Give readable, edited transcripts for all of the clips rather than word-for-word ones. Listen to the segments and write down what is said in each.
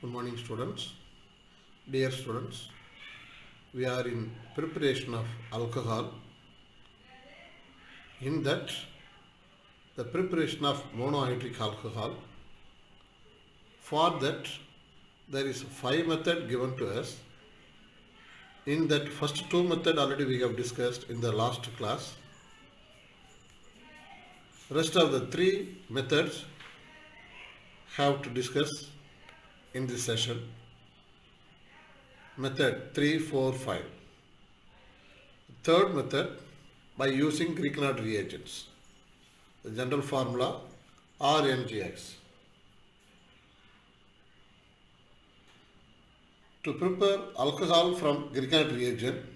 Good morning, students. Dear students, we are in preparation of alcohol. In that, the preparation of monohydric alcohol. For that, there is 5 method given to us. In that first 2 method already we have discussed in the last class. Rest of the 3 methods have to discuss in this session. Method 3, 4, 5. Third method, by using Greek knot reagents. The general formula RMGX. To prepare alcohol from Grignard reagent,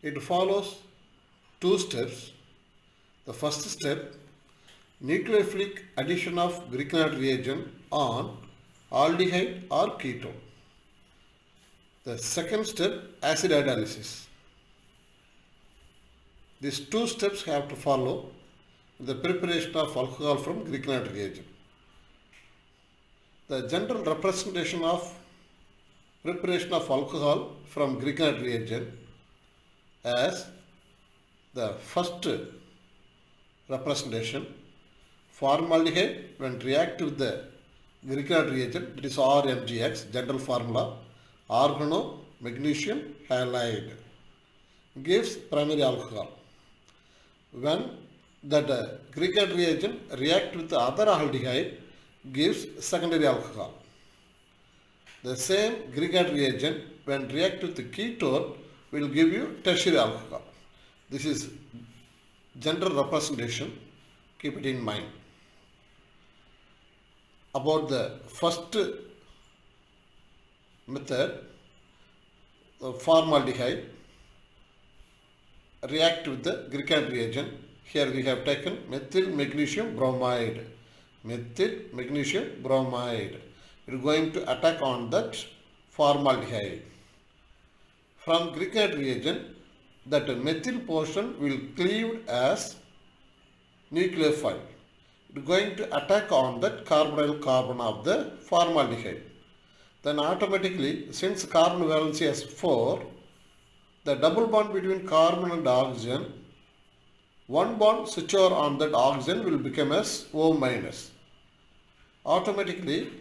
it follows 2 steps. The first step, nucleophilic addition of Grignard reagent on aldehyde or ketone. The second step, acid hydrolysis. These 2 steps have to follow in the preparation of alcohol from Grignard reagent. The general representation of preparation of alcohol from Grignard reagent as the first representation, formaldehyde when react with the Grignard reagent, that is RMGX, general formula, organo magnesium halide, gives primary alcohol. When that Grignard reagent react with the other aldehyde, gives secondary alcohol. The same Grignard reagent when react with the ketone will give you tertiary alcohol. This is general representation, keep it in mind. About the first method, formaldehyde react with the Grignard reagent. Here we have taken methyl magnesium bromide. Methyl magnesium bromide. It is going to attack on that formaldehyde. From Grignard reagent, that methyl portion will cleave as nucleophile. It is going to attack on that carbonyl carbon of the formaldehyde. Then automatically, since carbon valency has 4, the double bond between carbon and oxygen, one bond switch over on that oxygen will become as O minus. Automatically,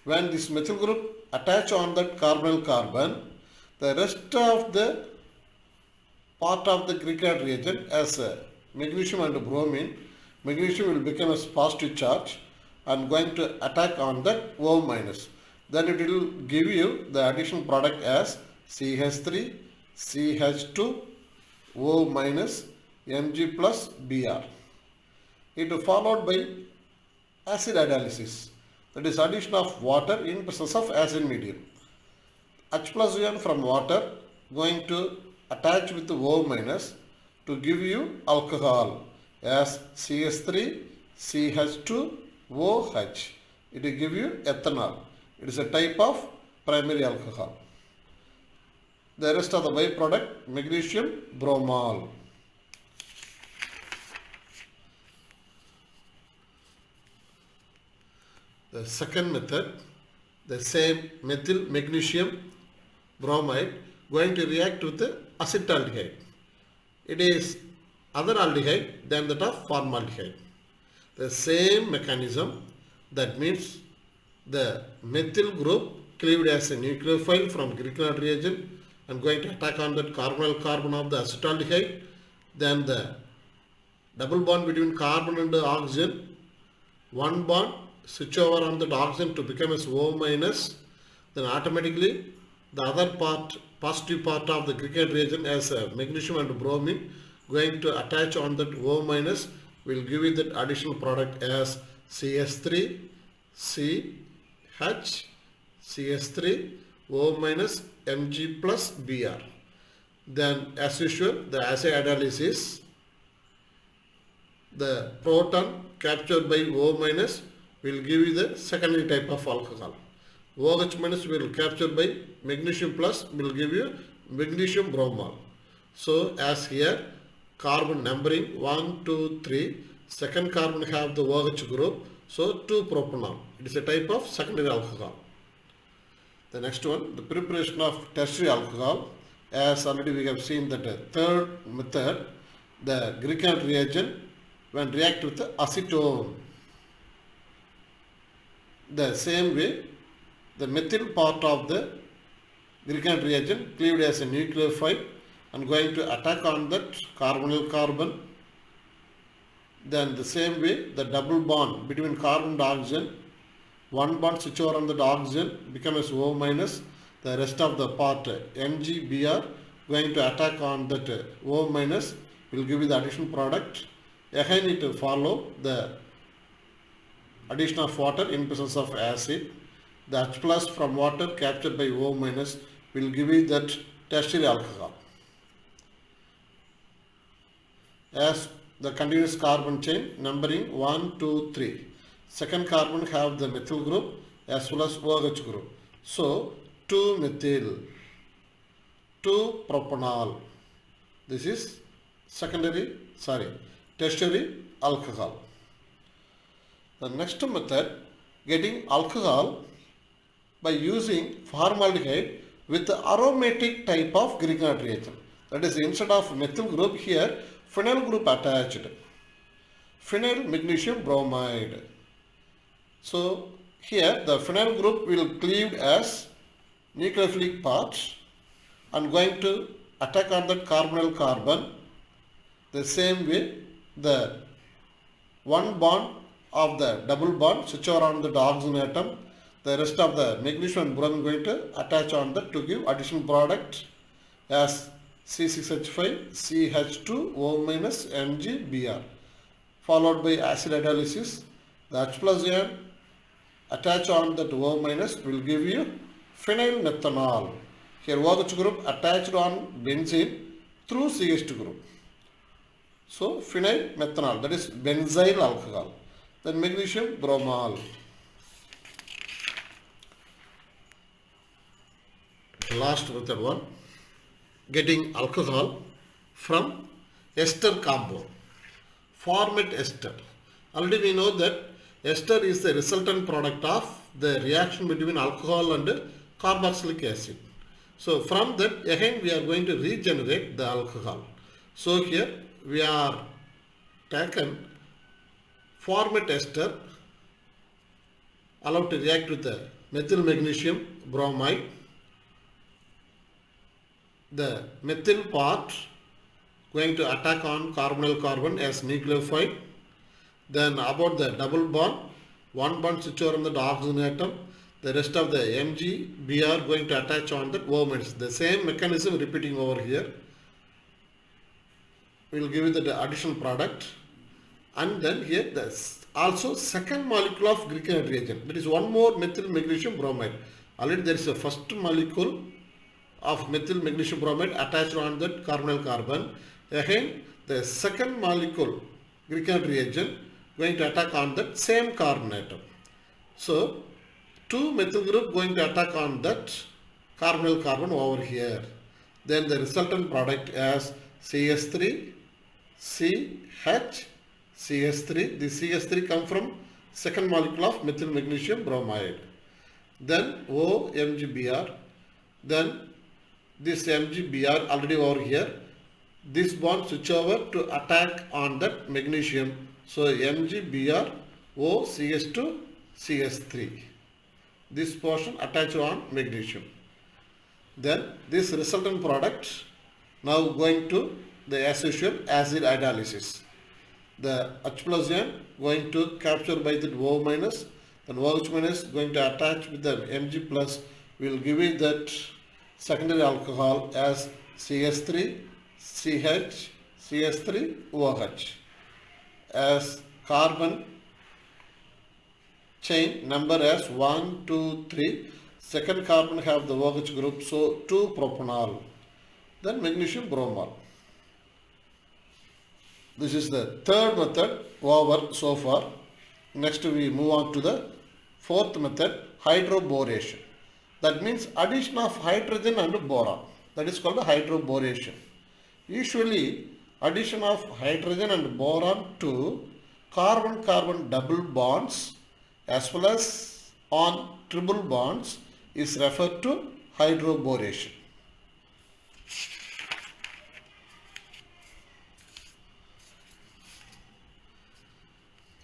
when this methyl group attach on that carbonyl carbon, the rest of the part of the Grignard reagent as magnesium and bromine, magnesium will become as positive charge and going to attack on that O minus. Then it will give you the additional product as CH3, CH2, O minus, Mg plus Br. It is followed by acid hydrolysis, that is addition of water in presence of acid medium. H plus ion from water going to attach with the O minus to give you alcohol as CH3, CH2, OH. It will give you ethanol. It is a type of primary alcohol. The rest of the byproduct, magnesium bromol. The second method, the same methyl magnesium bromide going to react with the acetaldehyde. It is other aldehyde than that of formaldehyde. The same mechanism, that means the methyl group cleaved as a nucleophile from Grignard reagent and going to attack on that carbonyl carbon of the acetaldehyde. Then the double bond between carbon and oxygen, one bond switch over on that oxygen to become as O minus. Then automatically the other part, positive part of the Grignard reagent as magnesium and bromine going to attach on that O minus will give you that additional product as CH3, CH, CH3, O minus, Mg plus Br. Then as usual, the acid hydrolysis, the proton captured by O minus will give you the secondary type of alcohol. OH minus will capture by magnesium plus will give you magnesium bromol. So as here, carbon numbering 1, 2, 3, second carbon have the OH group, So 2-propanol. It is a type of secondary alcohol. The next one, the preparation of tertiary alcohol. As already we have seen that third method, the Grignard reagent when react with the acetone. The same way, the methyl part of the Grignard reagent cleaved as a nucleophile and going to attack on that carbonyl carbon. Then the same way, the double bond between carbon and oxygen, one bond switch over on the oxygen becomes O minus, the rest of the part MgBr going to attack on that O minus will give you the additional product. Again it will follow the addition of water in presence of acid. The H plus from water captured by O minus will give you that tertiary alcohol. As the continuous carbon chain numbering 1, 2, 3. Second carbon have the methyl group as well as OH group. So 2-methyl, 2-propanol. This is tertiary alcohol. The next method, getting alcohol by using formaldehyde with the aromatic type of Grignard reagent. That is, instead of methyl group here, phenyl group attached. Phenyl magnesium bromide. So here the phenyl group will cleave as nucleophilic parts and going to attack on the carbonyl carbon. The same way, the one bond of the double bond switch over on the oxygen atom. The rest of the magnesium and bromine going to attach on that to give additional product as C6H5, CH2, O minus, MgBr. Followed by acid hydrolysis. The H plus ion attach on that O minus will give you phenyl methanol. Here OH group attached on benzene through CH2 group. So phenyl methanol, that is benzyl alcohol. Then magnesium bromol. Last method one, getting alcohol from ester compound. Format ester. Already we know that ester is the resultant product of the reaction between alcohol and carboxylic acid. So from that again we are going to regenerate the alcohol. So here we are taken format ester allowed to react with the methyl magnesium bromide. The methyl part going to attack on carbonyl carbon as nucleophile. Then about the double bond, one bond switch over on the oxygen atom. The rest of the MgBr going to attach on the O minus. The same mechanism repeating over here. We will give you the additional product. And then here the also second molecule of Grignard reagent. That is one more methyl magnesium bromide. Already there is a first molecule of methyl magnesium bromide attached on that carbonyl carbon. Again the second molecule Grignard reagent going to attack on that same carbon atom. So 2-methyl group going to attack on that carbonyl carbon over here. Then the resultant product as CS3, CH, CS3. This CS3 come from second molecule of methyl magnesium bromide. Then O, MgBr. Then this MgBr already over here. This bond switch over to attack on that magnesium. So MgBr, O, CS2, CS3. This portion attached on magnesium. Then this resultant product now going to the as usual acid hydrolysis. The H plus ion going to capture by the O minus, then OH minus going to attach with the Mg plus will give you that secondary alcohol as CS3, CH, CS3, OH. As carbon chain number as 1, 2, 3. Second carbon have the OH group, so 2-propanol. Then magnesium bromol. This is the third method over so far. Next we move on to the fourth method, hydroboration. That means addition of hydrogen and boron. That is called hydroboration. Usually addition of hydrogen and boron to carbon-carbon double bonds as well as on triple bonds is referred to hydroboration.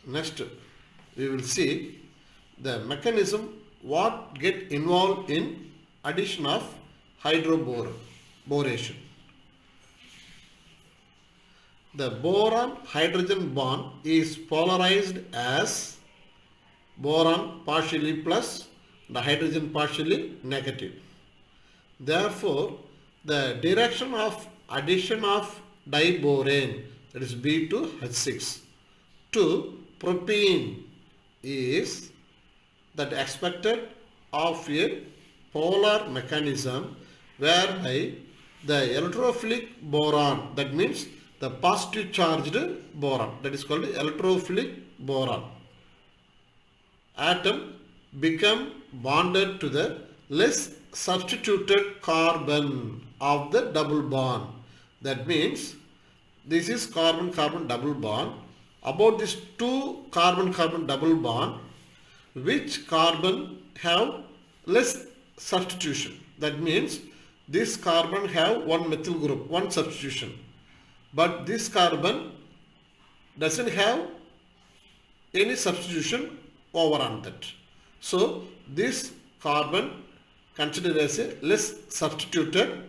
Next, we will see the mechanism what get involved in addition of hydroboration. The boron hydrogen bond is polarized as boron partially plus, the hydrogen partially negative. Therefore, the direction of addition of diborane, that is B to H6, to propene is that expected of a polar mechanism whereby the electrophilic boron, that means the positive charged boron, that is called electrophilic boron, atom become bonded to the less substituted carbon of the double bond. That means this is carbon-carbon double bond. About this two carbon-carbon double bond, which carbon have less substitution. That means this carbon have one methyl group, one substitution. But this carbon doesn't have any substitution over on that. So this carbon considered as a less substituted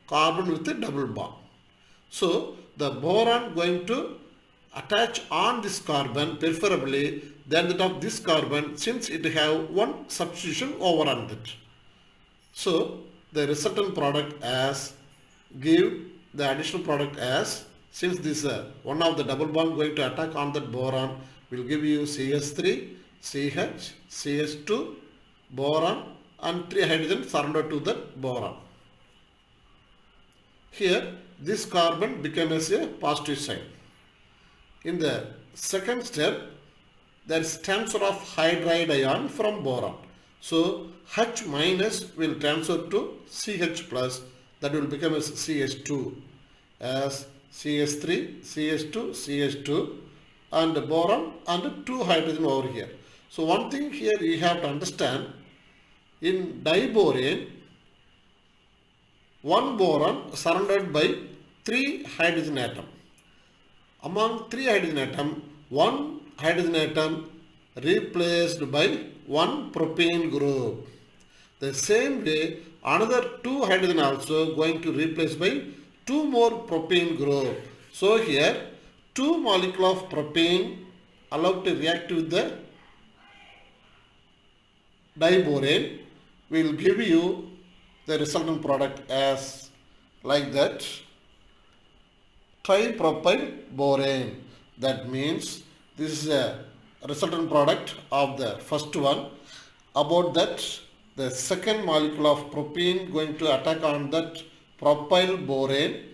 carbon with a double bond. So the boron going to attach on this carbon preferably than that of this carbon, since it have one substitution over on that. So the resultant product as give the additional product as, since this one of the double bond going to attack on that boron will give you CH3, CH, CH2, boron and 3 hydrogen surrendered to that boron. Here this carbon becomes a positive sign. In the second step, there is transfer of hydride ion from boron. So H minus will transfer to CH plus, that will become as CH2, as CH3, CH2, CH2 and boron and 2 hydrogen over here. So one thing here you have to understand, in diborane, one boron surrounded by 3 hydrogen atom. Among 3 hydrogen atom, 1 hydrogen atom replaced by 1 propane group. The same way, another 2 hydrogen also going to replace by 2 more propane group. So here 2 molecule of propane allowed to react with the diborane will give you the resultant product as like that, tripropyl borane. That means this is a resultant product of the first one. About that, the second molecule of propene going to attack on that propyl borane.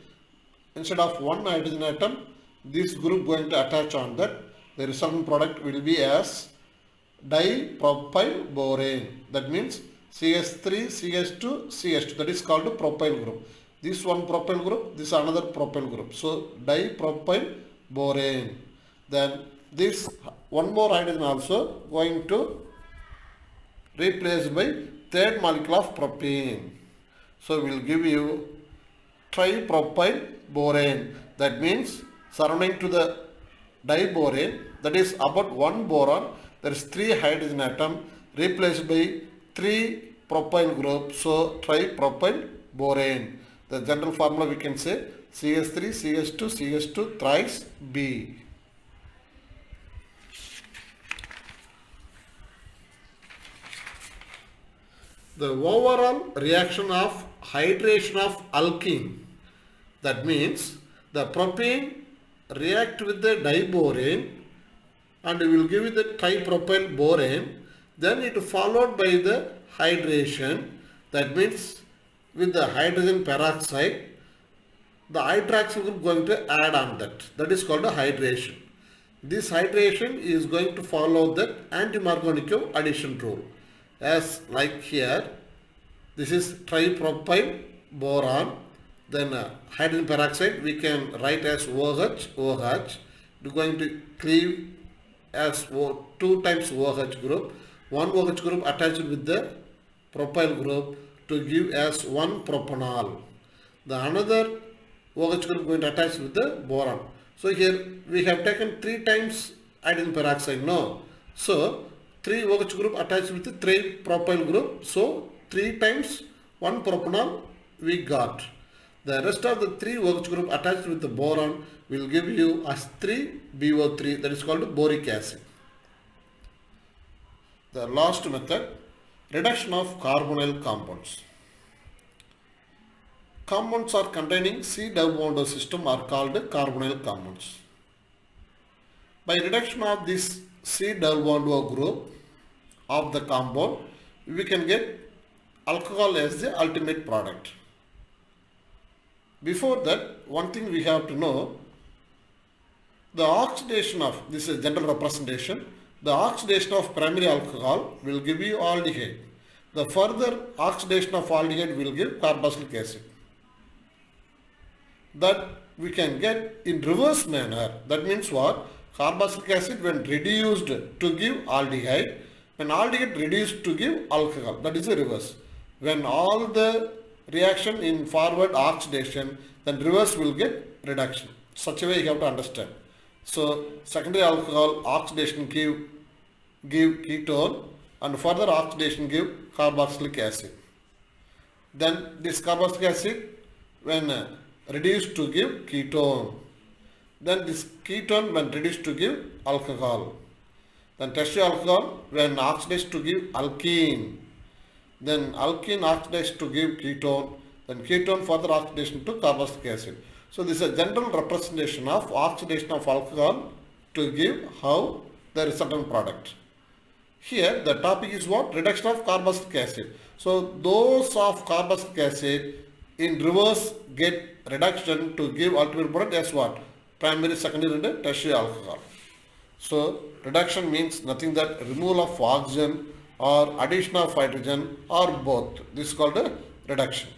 Instead of 1 hydrogen atom, this group going to attach on that. The resultant product will be as dipropyl borane. That means CH3, CH2, CH2. That is called propyl group. This one propyl group, this another propyl group. So dipropyl borane. Then this one more hydrogen also going to replace by third molecule of propane. So we will give you tripropyl borane. That means surrounding to the diborane, that is about 1 boron, there is 3 hydrogen atom replaced by 3 propyl group. So tripropyl borane. The general formula we can say CH3, CH2, CH2 thrice B. The overall reaction of hydration of alkene, that means the propane react with the diborane and will give you the tripropyl borane, then it followed by the hydration, that means with the hydrogen peroxide, the hydroxyl group going to add on that. That is called a hydration. This hydration is going to follow the anti-Markovnikov addition rule. As like here, this is tripropyl boron, then hydrogen peroxide we can write as OH, OH. It is going to cleave as 2 times OH group. One OH group attached with the propyl group to give as 1 propanol. The another OH group going to attach with the boron. So here we have taken 3 times hydrogen peroxide. No. So 3 OH group attached with the 3 propyl group. So 3 times 1 propanol we got. The rest of the 3 OH group attached with the boron will give you as 3BO3, that is called boric acid. The last method, reduction of carbonyl compounds. Compounds are containing C double bond system are called carbonyl compounds. By reduction of this C double bond O group of the compound, we can get alcohol as the ultimate product. Before that, one thing we have to know, the oxidation of, this is general representation, the oxidation of primary alcohol will give you aldehyde. The further oxidation of aldehyde will give carboxylic acid. That we can get in reverse manner. That means what? Carboxylic acid when reduced to give aldehyde, when aldehyde reduced to give alcohol. That is the reverse. When all the reaction in forward oxidation, then reverse will get reduction. Such a way you have to understand. So secondary alcohol oxidation give ketone, and further oxidation give carboxylic acid. Then this carboxylic acid when reduced to give ketone. Then this ketone when reduced to give alcohol. Then tertiary alcohol when oxidized to give alkene. Then alkene oxidized to give ketone. Then ketone further oxidation to carboxylic acid. So this is a general representation of oxidation of alcohol to give how the resultant product. Here the topic is what? Reduction of carboxylic acid. So those of carboxylic acid in reverse get reduction to give ultimate product as what? Primary, secondary and tertiary alcohol. So reduction means nothing that removal of oxygen or addition of hydrogen or both. This is called a reduction.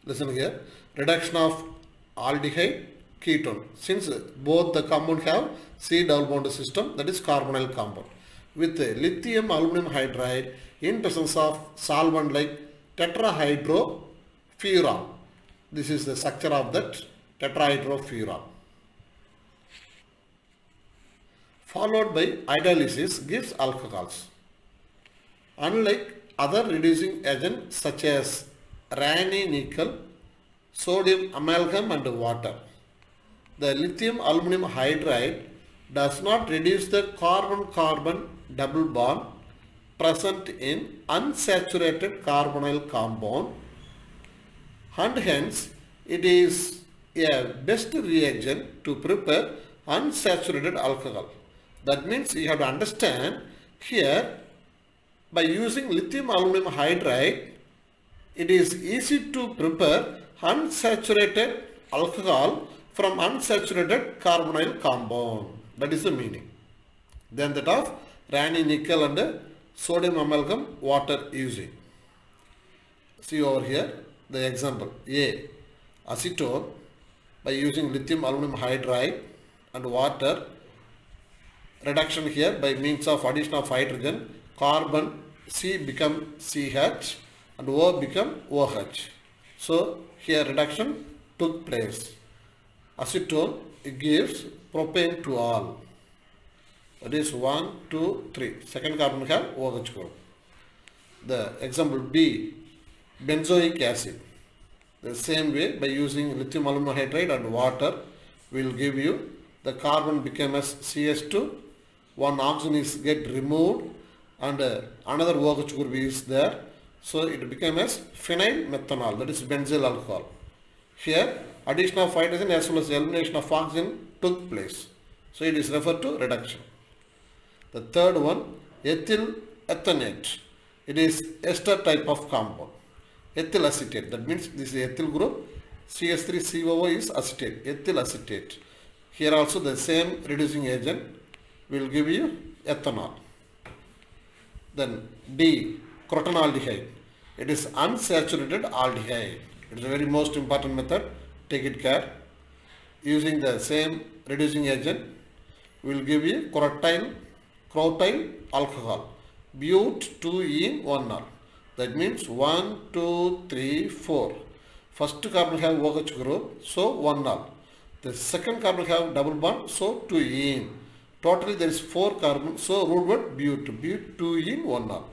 Listen here, reduction of aldehyde, ketone. Since both the compound have C double bond system, that is carbonyl compound. With lithium aluminum hydride in presence of solvent like tetrahydrofuran. This is the structure of that tetrahydrofuran. Followed by hydrolysis gives alcohols. Unlike other reducing agents such as Raney nickel, sodium amalgam and water, the lithium aluminum hydride does not reduce the carbon-carbon double bond present in unsaturated carbonyl compound, and hence it is a best reagent to prepare unsaturated alcohol. That means you have to understand here, by using lithium aluminum hydride, it is easy to prepare unsaturated alcohol from unsaturated carbonyl compound. That is the meaning. Then that of Raney nickel and sodium amalgam water using. See over here the example. A. Acetone by using lithium aluminum hydride and water. Reduction here by means of addition of hydrogen. Carbon C become CH and O become OH. So here reduction took place. Acetone gives propane to all. That is 1, 2, 3. Second carbon have OH group. The example B, benzoic acid. The same way, by using lithium aluminum hydride and water will give you the carbon become as CS2, one oxygen is get removed and another OH group is there. So it became as phenyl methanol, that is benzyl alcohol. Here addition of hydrogen as well as elimination of oxygen took place. So it is referred to reduction. The third one, ethyl ethanate. It is ester type of compound. Ethyl acetate, that means this is ethyl group. CS3COO is acetate, ethyl acetate. Here also the same reducing agent will give you ethanol. Then D. Crotonaldehyde. It is unsaturated aldehyde. It is a very most important method. Take it care. Using the same reducing agent, we will give you crotyl alcohol. Bute 2 in 1 ol. That means 1, 2, 3, 4. First carbon have OH group, so 1 ol. The second carbon have double bond, so 2 in. Totally there is 4 carbon, so root word bute 2 in 1 ol.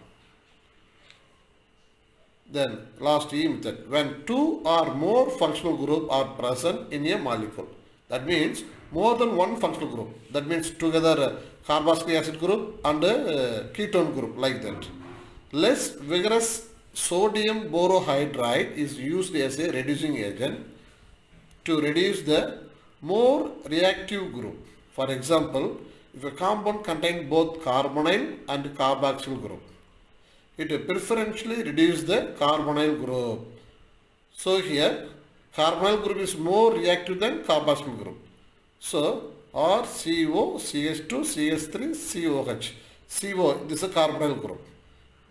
Then last E method, when 2 or more functional group are present in a molecule. That means more than one functional group. That means together carboxylic acid group and ketone group, like that. Less vigorous sodium borohydride is used as a reducing agent to reduce the more reactive group. For example, if a compound contains both carbonyl and carboxyl group, it preferentially reduces the carbonyl group. So here carbonyl group is more reactive than carboxyl group. So RCO, CH2, CH3, COH. CO, this is a carbonyl group.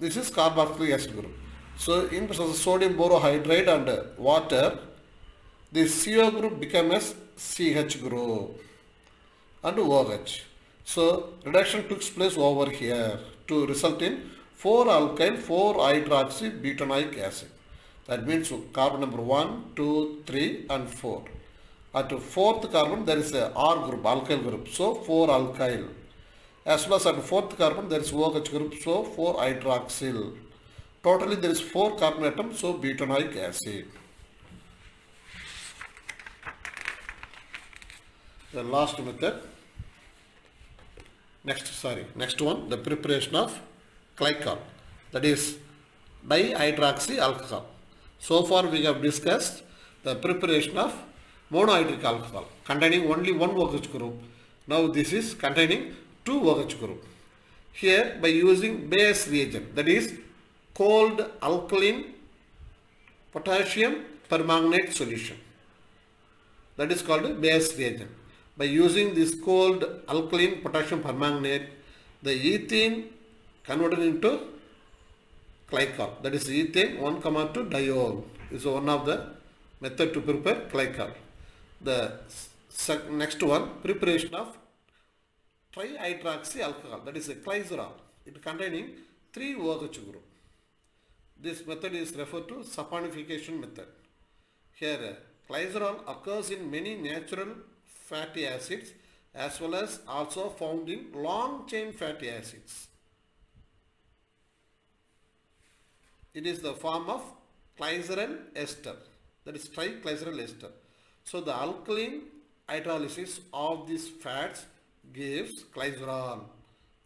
This is carboxylic acid group. So in presence of sodium borohydride and water, this CO group becomes CH group and OH. So reduction took place over here to result in 4-alkyl 4-hydroxy butanoic acid. That means carbon number 1, 2, 3 and 4. At fourth carbon there is a R group, alkyl group, so 4-alkyl. As well as at fourth carbon there is OH group, so 4-hydroxyl. Totally there is 4 carbon atoms, so butanoic acid. The last method. Next one, the preparation of glycol, that is dihydroxy alcohol. So far we have discussed the preparation of monohydric alcohol containing only one OH group. Now this is containing 2 OH group. Here by using base reagent, that is cold alkaline potassium permanganate solution, that is called base reagent. By using this cold alkaline potassium permanganate, the ethane converted into glycol, that is ethane 1,2 diol is one of the method to prepare glycol. The next one, preparation of trihydroxy alcohol, that is a glycerol. It containing 3 OH group. This method is referred to saponification method. Here glycerol occurs in many natural fatty acids as well as also found in long chain fatty acids. It is the form of glycerol ester, that is triglycerol ester. So the alkaline hydrolysis of these fats gives glycerol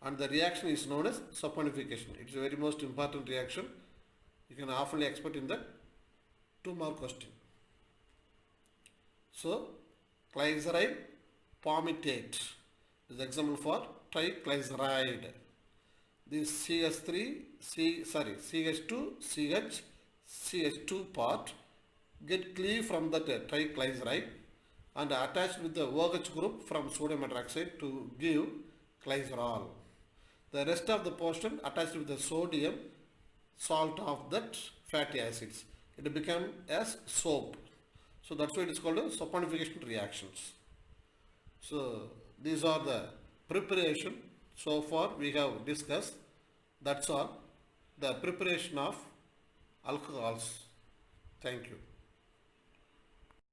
and the reaction is known as saponification. It is a very most important reaction. You can often expect in the 2-mark question. So glyceride palmitate is example for triglyceride. This CH2, CH2 part get cleaved from that triglyceride and attached with the OH group from sodium hydroxide to give glycerol. The rest of the portion attached with the sodium salt of that fatty acids. It becomes as soap. So that's why it is called a saponification reactions. So these are the preparation. So far we have discussed. That's all. The preparation of alcohols. Thank you.